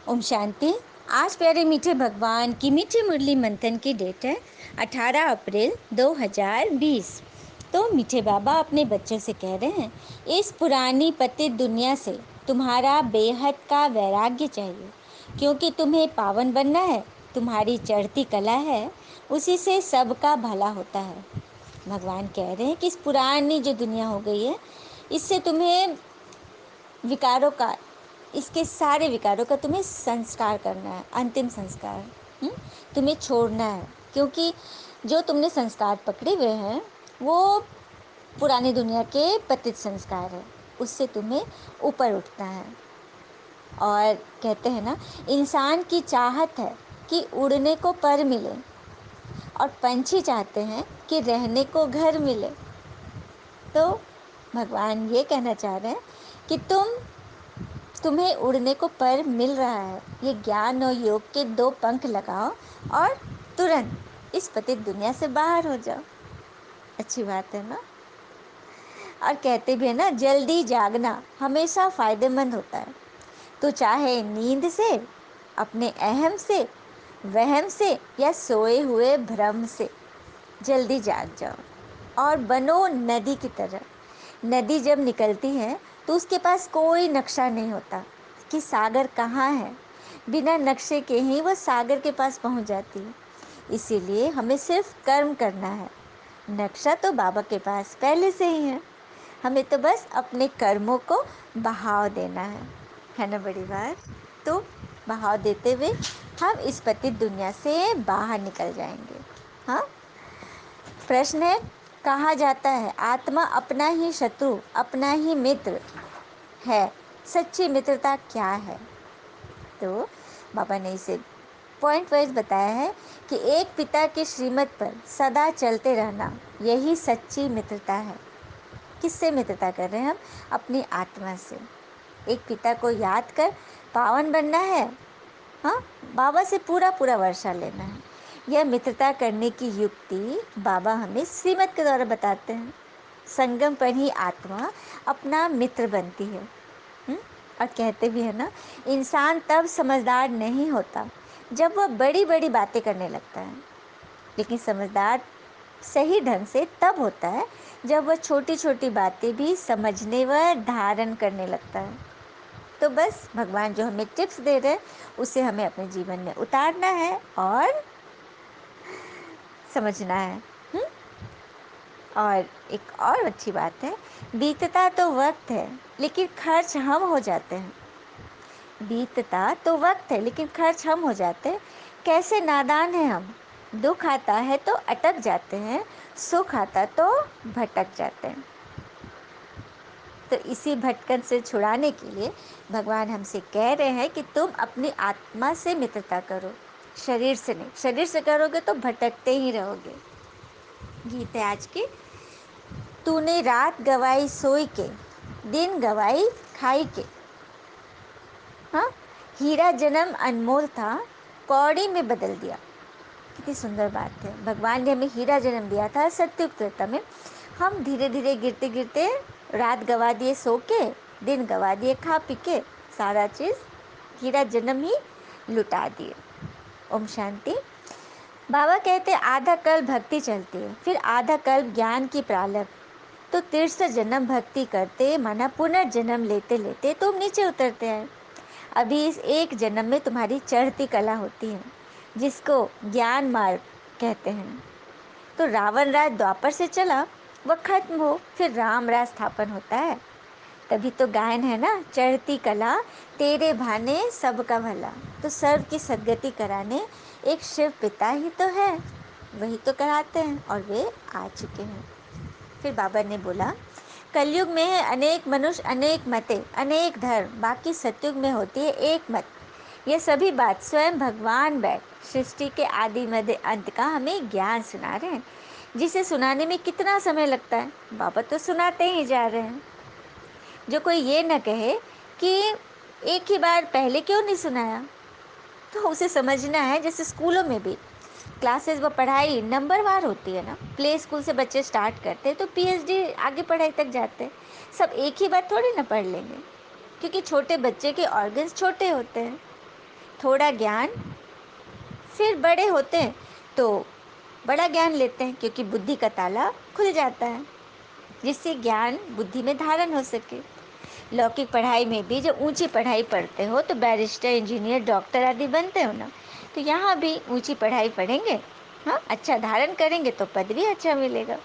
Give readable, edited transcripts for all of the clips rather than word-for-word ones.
ओम शांति। आज प्यारे मीठे भगवान की मीठी मुरली मंथन की डेट है 18 अप्रैल 2020। तो मीठे बाबा अपने बच्चों से कह रहे हैं, इस पुरानी पतित दुनिया से तुम्हारा बेहद का वैराग्य चाहिए, क्योंकि तुम्हें पावन बनना है। तुम्हारी चढ़ती कला है, उसी से सबका भला होता है। भगवान कह रहे हैं कि इस पुरानी जो दुनिया हो गई है, इससे तुम्हें विकारों का इसके सारे विकारों का तुम्हें संस्कार करना है, अंतिम संस्कार। तुम्हें छोड़ना है, क्योंकि जो तुमने संस्कार पकड़े हुए हैं वो पुरानी दुनिया के पतित संस्कार है। उससे तुम्हें ऊपर उठना है। और कहते हैं ना, इंसान की चाहत है कि उड़ने को पर मिले, और पंछी चाहते हैं कि रहने को घर मिले। तो भगवान ये कहना चाह रहे हैं कि तुम्हें उड़ने को पर मिल रहा है। ये ज्ञान और योग के 2 पंख लगाओ और तुरंत इस पतित दुनिया से बाहर हो जाओ। अच्छी बात है ना। और कहते भी है ना, जल्दी जागना हमेशा फायदेमंद होता है। तो चाहे नींद से, अपने अहम से, वहम से या सोए हुए भ्रम से, जल्दी जाग जाओ और बनो नदी की तरह। नदी जब निकलती है तो उसके पास कोई नक्शा नहीं होता कि सागर कहाँ है। बिना नक्शे के ही वो सागर के पास पहुंच जाती है। इसीलिए हमें सिर्फ कर्म करना है। नक्शा तो बाबा के पास पहले से ही है। हमें तो बस अपने कर्मों को बहाव देना है ना बड़ी बात। तो बहाव देते हुए हम इस पतित दुनिया से बाहर निकल जाएंगे। हाँ, प्रश्न है, कहा जाता है आत्मा अपना ही शत्रु, अपना ही मित्र है। सच्ची मित्रता क्या है? तो बाबा ने इसे पॉइंट वाइज बताया है कि एक पिता के श्रीमत पर सदा चलते रहना, यही सच्ची मित्रता है। किससे मित्रता कर रहे हैं हम? अपनी आत्मा से। एक पिता को याद कर पावन बनना है। हाँ, बाबा से पूरा पूरा वर्षा लेना है। यह मित्रता करने की युक्ति बाबा हमें श्रीमत के द्वारा बताते हैं। संगम पर ही आत्मा अपना मित्र बनती है। और कहते भी है ना, इंसान तब समझदार नहीं होता जब वह बड़ी बड़ी बातें करने लगता है, लेकिन समझदार सही ढंग से तब होता है जब वह छोटी छोटी बातें भी समझने व धारण करने लगता है। तो बस भगवान जो हमें टिप्स दे रहे हैं उसे हमें अपने जीवन में उतारना है और समझना है। और एक और अच्छी बात है, बीतता तो वक्त है लेकिन खर्च हम हो जाते हैं। बीतता तो वक्त है लेकिन खर्च हम हो जाते हैं। कैसे नादान हैं हम। दुख आता है तो अटक जाते हैं, सुख आता तो भटक जाते हैं। तो इसी भटकन से छुड़ाने के लिए भगवान हमसे कह रहे हैं कि तुम अपनी आत्मा से मित्रता करो, शरीर से नहीं। शरीर से करोगे तो भटकते ही रहोगे। गीत है आज की, तूने रात गवाई सोई के, दिन गवाई खाई के। हाँ, हीरा जन्म अनमोल था, कौड़ी में बदल दिया। कितनी सुंदर बात है। भगवान ने हमें हीरा जन्म दिया था सत्युग त्रेता में। हम धीरे धीरे गिरते गिरते रात गवा दिए सो के, दिन गवा दिए खा पी के, सारा चीज़ हीरा जन्म ही लुटा दिए। ओम शांति। बाबा कहते आधा कल्प भक्ति चलती है, फिर आधा कल्प ज्ञान की प्रालब्ध। तो 63 जन्म भक्ति करते माना पुनर्जन्म लेते लेते तुम नीचे उतरते हैं। अभी इस एक जन्म में तुम्हारी चढ़ती कला होती है, जिसको ज्ञान मार्ग कहते हैं। तो रावण राज द्वापर से चला, वह खत्म हो, फिर राम राज स्थापन होता है। तभी तो गायन है ना, चढ़ती कला तेरे भाने सबका भला। तो सर्व की सद्गति कराने एक शिव पिता ही तो है, वही तो कराते हैं और वे आ चुके हैं। फिर बाबा ने बोला, कलयुग में है अनेक मनुष्य, अनेक मतें, अनेक धर्म, बाकी सतयुग में होती है एक मत। यह सभी बात स्वयं भगवान बैठ सृष्टि के आदि मध्य अंत का हमें ज्ञान सुना रहे हैं, जिसे सुनाने में कितना समय लगता है। बाबा तो सुनाते ही जा रहे हैं। जो कोई ये न कहे कि एक ही बार पहले क्यों नहीं सुनाया, तो उसे समझना है जैसे स्कूलों में भी क्लासेस व पढ़ाई नंबरवार होती है ना। प्ले स्कूल से बच्चे स्टार्ट करते हैं तो पीएचडी आगे पढ़ाई तक जाते हैं। सब एक ही बार थोड़ी ना पढ़ लेंगे, क्योंकि छोटे बच्चे के ऑर्गन्स छोटे होते हैं। थोड़ा ज्ञान, फिर बड़े होते हैं तो बड़ा ज्ञान लेते हैं, क्योंकि बुद्धि का ताला खुल जाता है, जिससे ज्ञान बुद्धि में धारण हो सके। लौकिक पढ़ाई में भी जब ऊंची पढ़ाई पढ़ते हो तो बैरिस्टर, इंजीनियर, डॉक्टर आदि बनते हो ना, तो यहाँ भी ऊंची पढ़ाई पढ़ेंगे, हाँ, अच्छा धारण करेंगे तो पद भी अच्छा मिलेगा।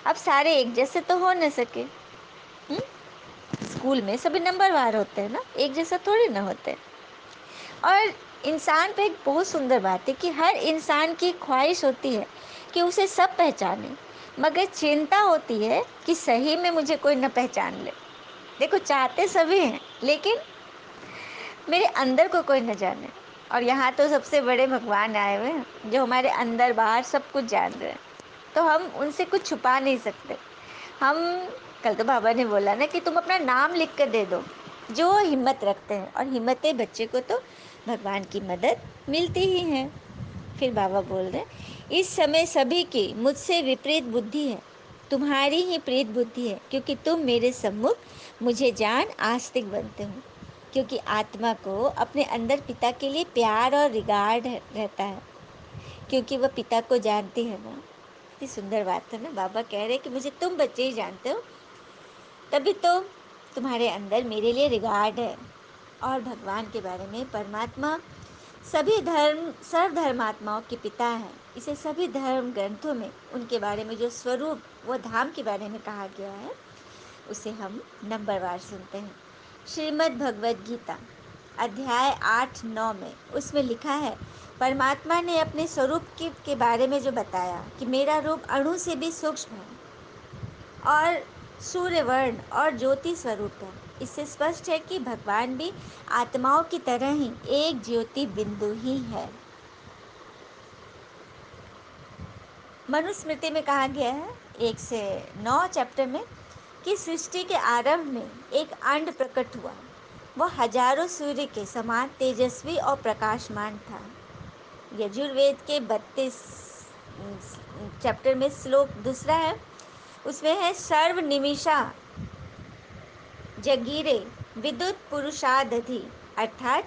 अब सारे एक जैसे तो हो न सके। स्कूल में सभी नंबरवार होते हैं ना, एक जैसा थोड़ी ना होते। और इंसान पे एक बहुत सुंदर बात है कि हर इंसान की ख्वाहिश होती है कि उसे सब पहचाने, मगर चिंता होती है कि सही में मुझे कोई न पहचान ले। देखो, चाहते सभी हैं, लेकिन मेरे अंदर को कोई न जाने। और यहाँ तो सबसे बड़े भगवान आए हुए हैं, जो हमारे अंदर बाहर सब कुछ जान रहे हैं, तो हम उनसे कुछ छुपा नहीं सकते। हम, कल तो बाबा ने बोला ना कि तुम अपना नाम लिख कर दे दो, जो हिम्मत रखते हैं, और हिम्मत बच्चे को तो भगवान की मदद मिलती ही है। फिर बाबा बोल रहे, इस समय सभी की मुझसे विपरीत बुद्धि है, तुम्हारी ही प्रीत बुद्धि है, क्योंकि तुम मेरे सम्मुख मुझे जान आस्तिक बनते हो। क्योंकि आत्मा को अपने अंदर पिता के लिए प्यार और रिगार्ड रहता है, क्योंकि वह पिता को जानती है ना। इतनी सुंदर बात है ना। बाबा कह रहे कि मुझे तुम बच्चे ही जानते हो, तभी तो तुम्हारे अंदर मेरे लिए रिगार्ड है। और भगवान के बारे में, परमात्मा सभी सर्वधर्मात्माओं के पिता हैं। इसे सभी धर्म ग्रंथों में उनके बारे में जो स्वरूप व धाम के बारे में कहा गया है, उसे हम नंबरवार सुनते हैं। श्रीमद् भगवद गीता अध्याय 8-9 में उसमें लिखा है, परमात्मा ने अपने स्वरूप के बारे में जो बताया कि मेरा रूप अणु से भी सूक्ष्म है और सूर्यवर्ण और ज्योति स्वरूप है। इससे स्पष्ट है कि भगवान भी आत्माओं की तरह ही एक ज्योति बिंदु ही है। मनुस्मृति में कहा गया है 1 से 9 चैप्टर में कि सृष्टि के आरंभ में एक अंड प्रकट हुआ। वह हजारों सूर्य के समान तेजस्वी और प्रकाशमान था। यजुर्वेद के 32 चैप्टर में श्लोक 2 है, उसमें है, सर्व निमिषा जगीरे विद्युत पुरुषादधि, अर्थात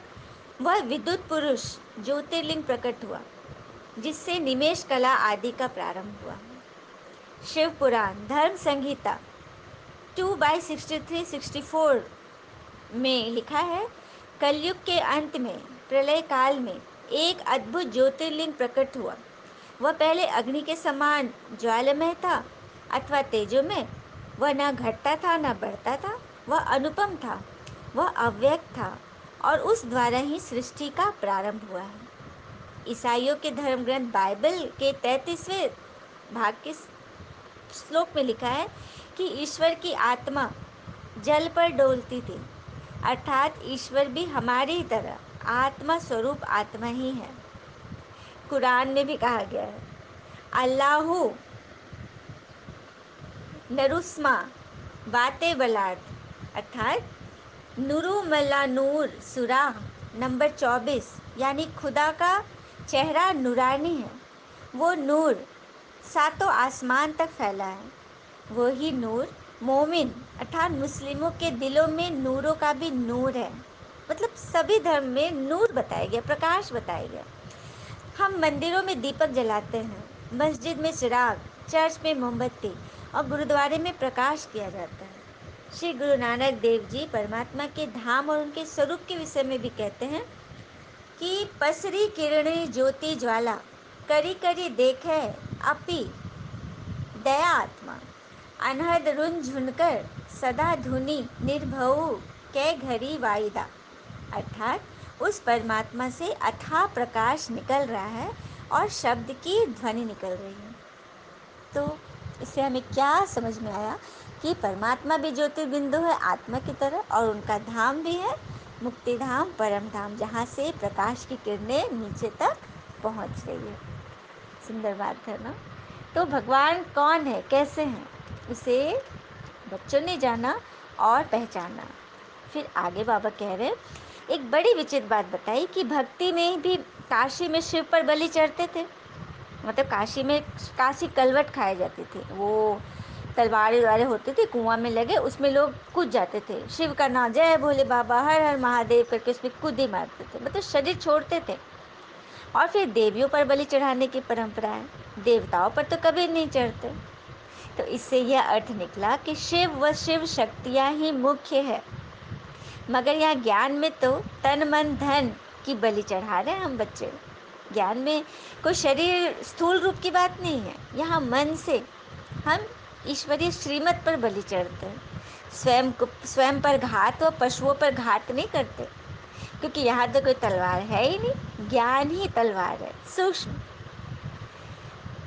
वह विद्युत पुरुष ज्योतिर्लिंग प्रकट हुआ, जिससे निमेश कला आदि का प्रारंभ हुआ। शिव पुराण धर्म संहिता 2/63-64 में लिखा है, कलयुग के अंत में प्रलय काल में एक अद्भुत ज्योतिर्लिंग प्रकट हुआ। वह पहले अग्नि के समान ज्वालामय था अथवा तेजोमय। वह न घटता था न बढ़ता था, वह अनुपम था, वह अव्यक्त था, और उस द्वारा ही सृष्टि का प्रारंभ हुआ है। ईसाइयों के धर्म ग्रंथ बाइबल के 33वें भाग के श्लोक में लिखा है कि ईश्वर की आत्मा जल पर डोलती थी, अर्थात ईश्वर भी हमारी तरह आत्मा स्वरूप आत्मा ही है। कुरान में भी कहा गया है, अल्लाहु नरुस्मा वाते बलाद, अर्थात नूरु मल्ला नूर सुरा नंबर 24, यानी खुदा का चेहरा नूरानी है। वो नूर सातों आसमान तक फैला है। वो ही नूर मोमिन अर्थात मुस्लिमों के दिलों में नूरों का भी नूर है। मतलब सभी धर्म में नूर बताया गया, प्रकाश बताया गया। हम मंदिरों में दीपक जलाते हैं, मस्जिद में चिराग, चर्च में मोमबत्ती और गुरुद्वारे में प्रकाश किया जाता है। श्री गुरु नानक देव जी परमात्मा के धाम और उनके स्वरूप के विषय में भी कहते हैं कि पसरी किरणी ज्योति ज्वाला, करी करी देखे अपि दया आत्मा, अनहद रुन झुनकर सदा धुनि निर्भऊ कै घड़ी वाइदा, अर्थात उस परमात्मा से अथाह प्रकाश निकल रहा है और शब्द की ध्वनि निकल रही है। तो इससे हमें क्या समझ में आया कि परमात्मा भी ज्योतिर्बिंदु है आत्मा की तरह, और उनका धाम भी है मुक्ति धाम, परम धाम, जहाँ से प्रकाश की किरणें नीचे तक पहुँच रही है। सुंदर बात है ना। तो भगवान कौन है, कैसे हैं, उसे बच्चों ने जाना और पहचाना। फिर आगे बाबा कह रहे, एक बड़ी विचित्र बात बताई कि भक्ति में भी काशी में शिव पर बलि चढ़ते थे। मतलब काशी में काशी कलवट खाए जाती थी। वो तलवार वलवारें होते थे, कुआं में लगे, उसमें लोग कूद जाते थे, शिव का नाम, जय भोले बाबा, हर हर महादेव करके उसमें कूद ही मारते थे, मतलब शरीर छोड़ते थे। और फिर देवियों पर बलि चढ़ाने की परंपरा है, देवताओं पर तो कभी नहीं चढ़ते। तो इससे यह अर्थ निकला कि शिव व शिव शक्तियाँ ही मुख्य है, मगर यहाँ ज्ञान में तो तन मन धन की बलि चढ़ा रहे हैं हम बच्चे। ज्ञान में कोई शरीर स्थूल रूप की बात नहीं है, यहाँ मन से हम ईश्वरीय श्रीमत पर बलि चढ़ते हैं। स्वयं पर घात व पशुओं पर घात नहीं करते, क्योंकि यहाँ तो कोई तलवार है ही नहीं, ज्ञान ही तलवार है, सूक्ष्म,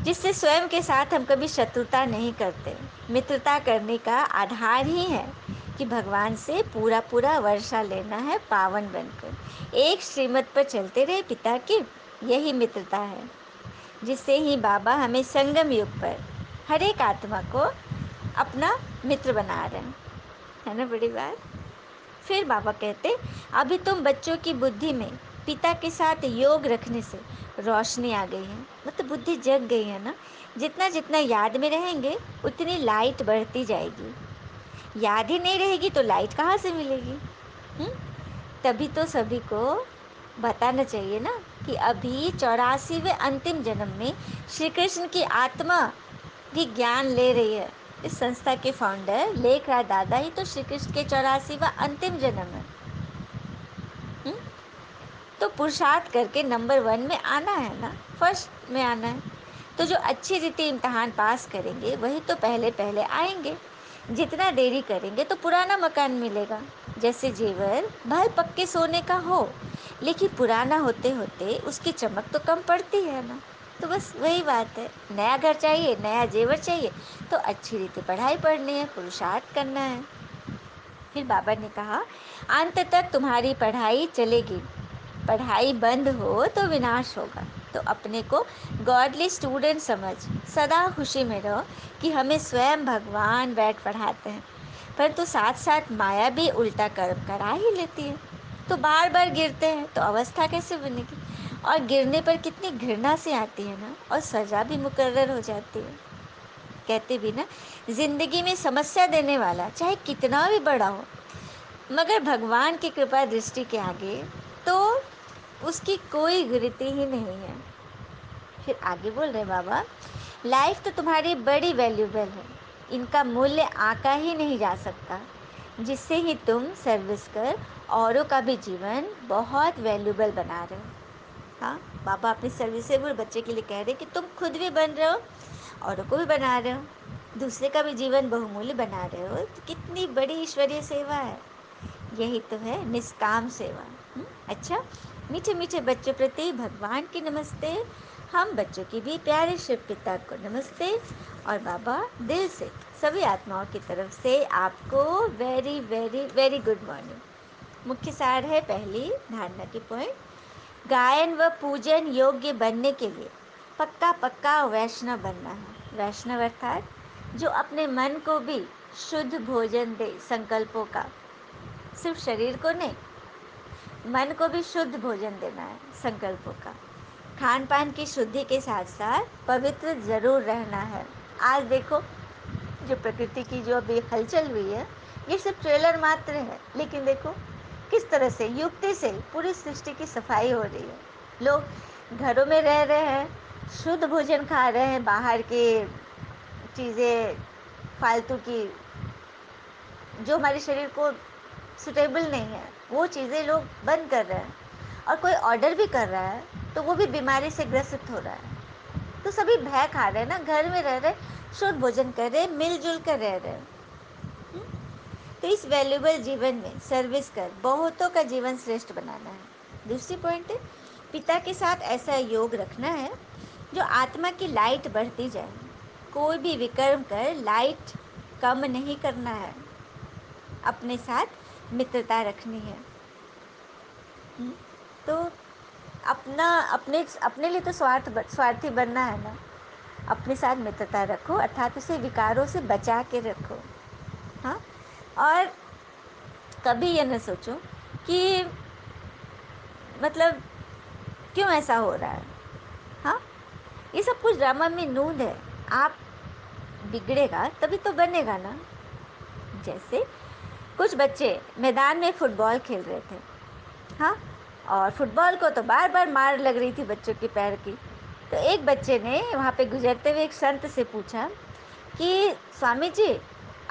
जिससे स्वयं के साथ हम कभी शत्रुता नहीं करते। मित्रता करने का आधार ही है कि भगवान से पूरा पूरा वर्षा लेना है पावन बनकर, एक श्रीमत पर चलते रहे पिता की, यही मित्रता है, जिससे ही बाबा हमें संगम युग पर हर एक आत्मा को अपना मित्र बना रहे हैं, है ना बड़ी बात। फिर बाबा कहते, अभी तुम बच्चों की बुद्धि में पिता के साथ योग रखने से रोशनी आ गई है, मतलब बुद्धि जग गई है ना। जितना जितना याद में रहेंगे उतनी लाइट बढ़ती जाएगी, याद ही नहीं रहेगी तो लाइट कहाँ से मिलेगी। तभी तो सभी को बताना चाहिए ना कि अभी 84वें अंतिम जन्म में श्री कृष्ण की आत्मा भी ज्ञान ले रही है। इस संस्था के फाउंडर लेखराज दादा ही तो श्री कृष्ण के 84वां अंतिम जन्म है। तो पुरुषार्थ करके नंबर 1 में आना है ना, फर्स्ट में आना है। तो जो अच्छी रीति इम्तहान पास करेंगे वही तो पहले पहले आएंगे। जितना देरी करेंगे तो पुराना मकान मिलेगा। जैसे जेवर भल पक्के सोने का हो, लेकिन पुराना होते होते उसकी चमक तो कम पड़ती है ना। तो बस वही बात है, नया घर चाहिए, नया जेवर चाहिए, तो अच्छी रीति पढ़ाई पढ़नी है, पुरुषार्थ करना है। फिर बाबा ने कहा, अंत तक तुम्हारी पढ़ाई चलेगी, पढ़ाई बंद हो तो विनाश होगा। तो अपने को गॉडली स्टूडेंट समझ सदा खुशी में रहो कि हमें स्वयं भगवान बैठ पढ़ाते हैं, परंतु साथ साथ माया भी उल्टा कर्म करा ही लेती है। तो बार बार गिरते हैं तो अवस्था कैसे बनेगी, और गिरने पर कितनी घृणा से आती है ना, और सजा भी मुकर्रर हो जाती है। कहते भी ना, जिंदगी में समस्या देने वाला चाहे कितना भी बड़ा हो, मगर भगवान की कृपा दृष्टि के आगे तो उसकी कोई गिरती ही नहीं है। फिर आगे बोल रहे बाबा, लाइफ तो तुम्हारी बड़ी वैल्यूबल है, इनका मूल्य आंका ही नहीं जा सकता, जिससे ही तुम सर्विस कर औरों का भी जीवन बहुत वैल्यूबल बना रहे हो। हाँ, बाबा अपने सर्विसेबल बच्चे के लिए कह रहे कि तुम खुद भी बन रहे हो, औरों को भी बना रहे हो, दूसरे का भी जीवन बहुमूल्य बना रहे हो। तो कितनी बड़ी ईश्वरीय सेवा है, यही तो है निष्काम सेवा। अच्छा, मीठे मीठे बच्चों प्रति भगवान की नमस्ते। हम बच्चों की भी प्यारे शिव पिता को नमस्ते। और बाबा दिल से सभी आत्माओं की तरफ से आपको very very very good morning. मुख्य सार है, पहली धारणा की पॉइंट, गायन व पूजन योग्य बनने के लिए पक्का पक्का वैष्णव बनना है। वैष्णव अर्थात जो अपने मन को भी शुद्ध भोजन दे, संकल्पों का, सिर्फ शरीर को नहीं, मन को भी शुद्ध भोजन देना है, संकल्पों का। खान पान की शुद्धि के साथ साथ पवित्र जरूर रहना है। आज देखो, जो प्रकृति की जो अभी हलचल हुई है, ये सिर्फ ट्रेलर मात्र है, लेकिन देखो किस तरह से युक्ति से पूरी सृष्टि की सफाई हो रही है। लोग घरों में रह रहे हैं, शुद्ध भोजन खा रहे हैं, बाहर की चीज़ें, फालतू की जो हमारे शरीर को सुटेबल नहीं है, वो चीज़ें लोग बंद कर रहे हैं। और कोई ऑर्डर भी कर रहा है तो वो भी बीमारी से ग्रसित हो रहा है। तो सभी भय खा रहे हैं ना, घर में रह रहे, शुद्ध भोजन कर रहे, मिलजुल कर रह रहे। तो इस वैल्यूबल जीवन में सर्विस कर बहुतों का जीवन श्रेष्ठ बनाना है। दूसरी पॉइंट है, पिता के साथ ऐसा योग रखना है जो आत्मा की लाइट बढ़ती जाए। कोई भी विकर्म कर लाइट कम नहीं करना है, अपने साथ मित्रता रखनी है। तो अपना अपने अपने लिए तो स्वार्थी बनना है ना, अपने साथ मित्रता रखो, अर्थात उसे विकारों से बचा के रखो। हाँ, और कभी ये न सोचो कि मतलब क्यों ऐसा हो रहा है। हाँ, ये सब कुछ ड्रामा में नूंद है। आप बिगड़ेगा तभी तो बनेगा ना। जैसे कुछ बच्चे मैदान में फुटबॉल खेल रहे थे, हाँ, और फुटबॉल को तो बार बार मार लग रही थी बच्चों के पैर की। तो एक बच्चे ने वहाँ पे गुजरते हुए एक संत से पूछा कि स्वामी जी,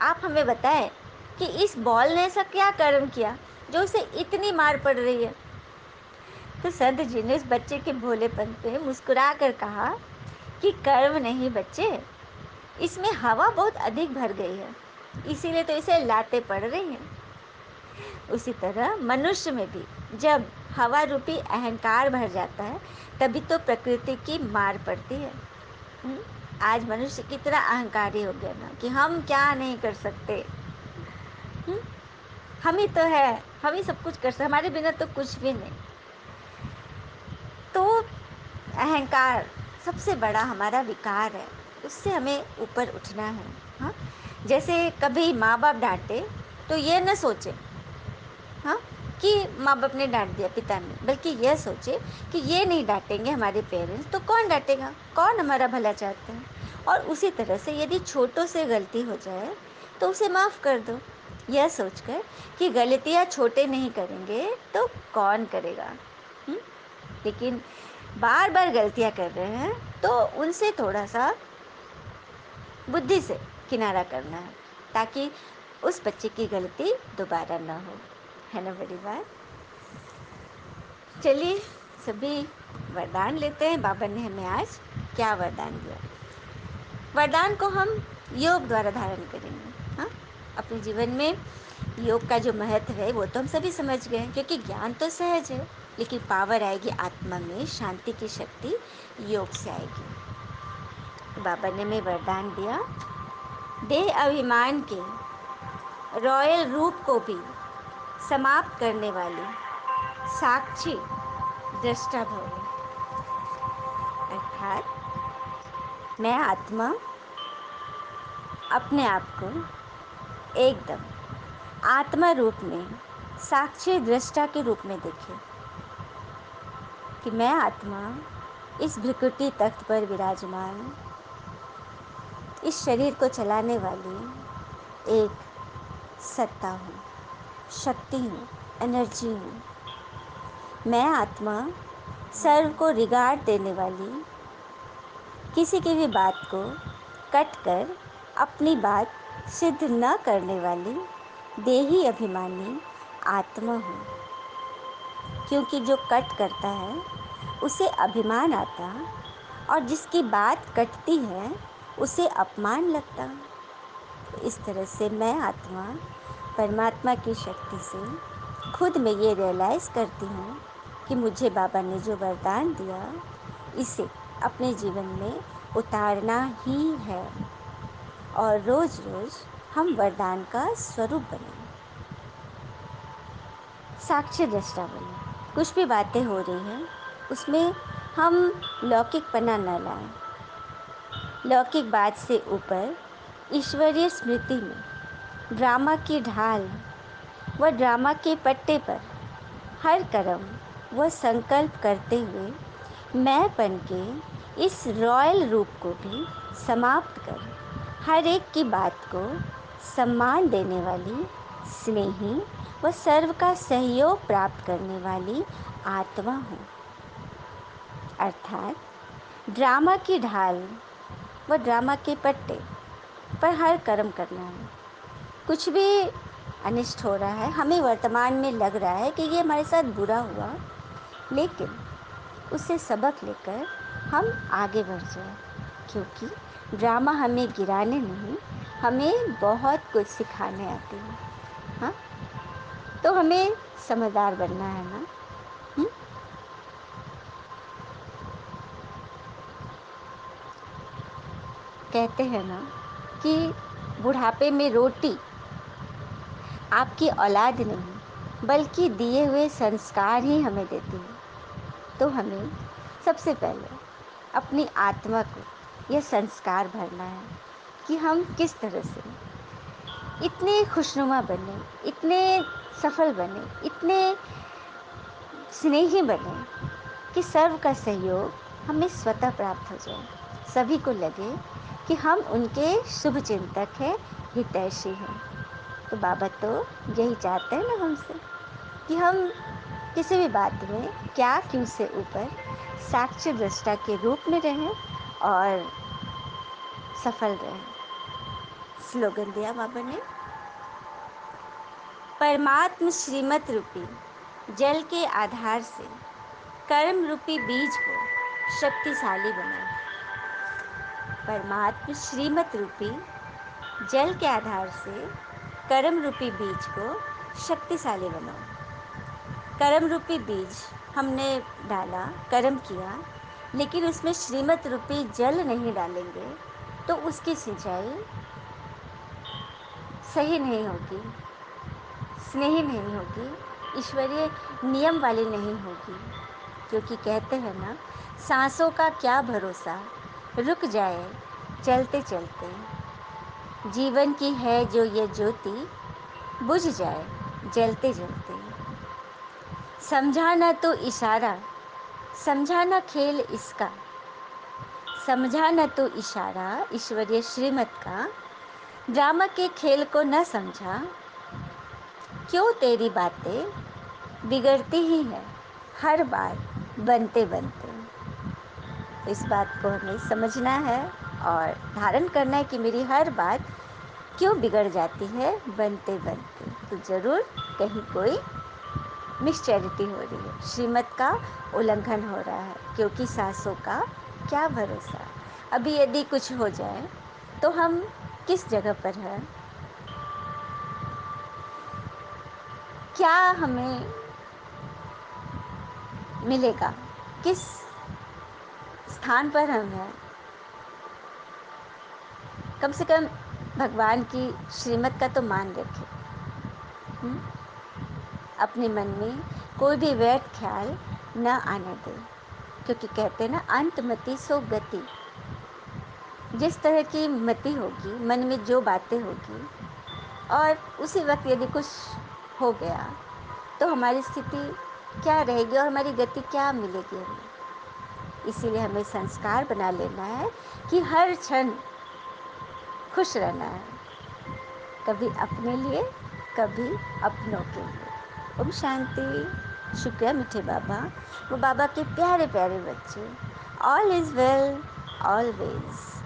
आप हमें बताएं कि इस बॉल ने ऐसा क्या कर्म किया जो उसे इतनी मार पड़ रही है। तो संत जी ने उस बच्चे के भोलेपन पे मुस्कुरा कर कहा कि कर्म नहीं बच्चे, इसमें हवा बहुत अधिक भर गई है, इसीलिए तो इसे लातें पड़ रही हैं। उसी तरह मनुष्य में भी जब हवा रूपी अहंकार भर जाता है तभी तो प्रकृति की मार पड़ती है। आज मनुष्य कितना अहंकारी हो गया ना कि हम क्या नहीं कर सकते। हम ही तो है, हम ही सब कुछ कर सकते, हमारे बिना तो कुछ भी नहीं। तो अहंकार सबसे बड़ा हमारा विकार है, उससे हमें ऊपर उठना है। हाँ, जैसे कभी माँ बाप डांटे तो ये न सोचे, हाँ, कि माँ बाप ने डांट दिया, पिता ने, बल्कि यह सोचे कि ये नहीं डांटेंगे हमारे पेरेंट्स तो कौन डांटेगा, कौन हमारा भला चाहता है। और उसी तरह से यदि छोटों से गलती हो जाए तो उसे माफ़ कर दो, यह सोचकर कि गलतियाँ छोटे नहीं करेंगे तो कौन करेगा। लेकिन बार बार गलतियाँ कर रहे हैं तो उनसे थोड़ा सा बुद्धि से किनारा करना है ताकि उस बच्चे की गलती दोबारा ना हो, है ना बड़ी बात। चलिए सभी वरदान लेते हैं, बाबा ने हमें आज क्या वरदान दिया। वरदान को हम योग द्वारा धारण करेंगे। हाँ, अपने जीवन में योग का जो महत्व है वो तो हम सभी समझ गए, क्योंकि ज्ञान तो सहज है, लेकिन पावर आएगी आत्मा में, शांति की शक्ति योग से आएगी। तो बाबा ने हमें वरदान दिया, देह अभिमान के रॉयल रूप को भी समाप्त करने वाली साक्षी दृष्टा भव। अर्थात मैं आत्मा अपने आप को एकदम आत्मा रूप में साक्षी दृष्टा के रूप में देखे कि मैं आत्मा इस भृकुटी तख्त पर विराजमान इस शरीर को चलाने वाली एक सत्ता हूँ, शक्ति हूँ, एनर्जी हूँ। मैं आत्मा सर्व को रिगार्ड देने वाली, किसी की भी बात को कट कर अपनी बात सिद्ध न करने वाली देही अभिमानी आत्मा हूँ। क्योंकि जो कट करता है उसे अभिमान आता और जिसकी बात कटती है उसे अपमान लगता। इस तरह से मैं आत्मा परमात्मा की शक्ति से खुद में ये रियलाइज़ करती हूँ कि मुझे बाबा ने जो वरदान दिया इसे अपने जीवन में उतारना ही है और रोज़ रोज़ हम वरदान का स्वरूप बने, साक्षी दृष्टा बने। कुछ भी बातें हो रही हैं उसमें हम लौकिकपना न लाएं। लौकिक बात से ऊपर ईश्वरीय स्मृति में ड्रामा की ढाल व ड्रामा के पट्टे पर हर कर्म व संकल्प करते हुए मैंपन के इस रॉयल रूप को भी समाप्त कर हर एक की बात को सम्मान देने वाली, स्नेही व सर्व का सहयोग प्राप्त करने वाली आत्मा हूँ। अर्थात ड्रामा की ढाल व ड्रामा के पट्टे पर हर कर्म करना है। कुछ भी अनिष्ट हो रहा है, हमें वर्तमान में लग रहा है कि ये हमारे साथ बुरा हुआ, लेकिन उससे सबक लेकर हम आगे बढ़ जाएं, क्योंकि ड्रामा हमें गिराने नहीं, हमें बहुत कुछ सिखाने आती है। हाँ, तो हमें समझदार बनना है ना। कहते हैं ना कि बुढ़ापे में रोटी आपकी औलाद नहीं बल्कि दिए हुए संस्कार ही हमें देती है। तो हमें सबसे पहले अपनी आत्मा को यह संस्कार भरना है कि हम किस तरह से इतने खुशनुमा बने, इतने सफल बने, इतने स्नेही बने कि सर्व का सहयोग हमें स्वतः प्राप्त हो जाए। सभी को लगे कि हम उनके शुभ चिंतक हैं, हितैषी हैं। तो बाबा तो यही चाहते हैं ना हमसे कि हम किसी भी बात में क्या क्यों से ऊपर साक्षी दृष्टा के रूप में रहें और सफल रहें। स्लोगन दिया बाबा ने, परमात्म श्रीमत रूपी जल के आधार से कर्म रूपी बीज को शक्तिशाली बनाओ। परमात्म श्रीमत रूपी जल के आधार से कर्म रूपी बीज को शक्तिशाली बनाओ। कर्म रूपी बीज हमने डाला, कर्म किया, लेकिन उसमें श्रीमत रूपी जल नहीं डालेंगे तो उसकी सिंचाई सही नहीं होगी, स्नेही नहीं होगी, ईश्वरीय नियम वाली नहीं होगी। क्योंकि कहते हैं ना, सांसों का क्या भरोसा, रुक जाए चलते चलते। जीवन की है जो ये ज्योति, बुझ जाए जलते जलते। समझा न तो इशारा, समझा न खेल इसका, समझा न तो इशारा ईश्वरीय श्रीमत का। ड्रामा के खेल को न समझा, क्यों तेरी बातें बिगड़ती ही है हर बार बनते बनते। इस बात को हमें समझना है और धारण करना है कि मेरी हर बात क्यों बिगड़ जाती है बनते बनते। तो ज़रूर कहीं कोई मिसचैरिटी हो रही है, श्रीमत का उल्लंघन हो रहा है। क्योंकि सासों का क्या भरोसा, अभी यदि कुछ हो जाए तो हम किस जगह पर हैं, क्या हमें मिलेगा, किस स्थान पर हम हैं। कम से कम भगवान की श्रीमत का तो मान रखें। अपने मन में कोई भी व्यर्थ ख्याल न आने दें, क्योंकि कहते हैं ना, अंत मति सो गति। जिस तरह की मति होगी, मन में जो बातें होगी, और उसी वक्त यदि कुछ हो गया तो हमारी स्थिति क्या रहेगी और हमारी गति क्या मिलेगी हमें। इसीलिए हमें संस्कार बना लेना है कि हर क्षण खुश रहना है, कभी अपने लिए, कभी अपनों के लिए। ओम शांति। शुक्रिया मीठे बाबा, वो बाबा के प्यारे प्यारे बच्चे। All is well always.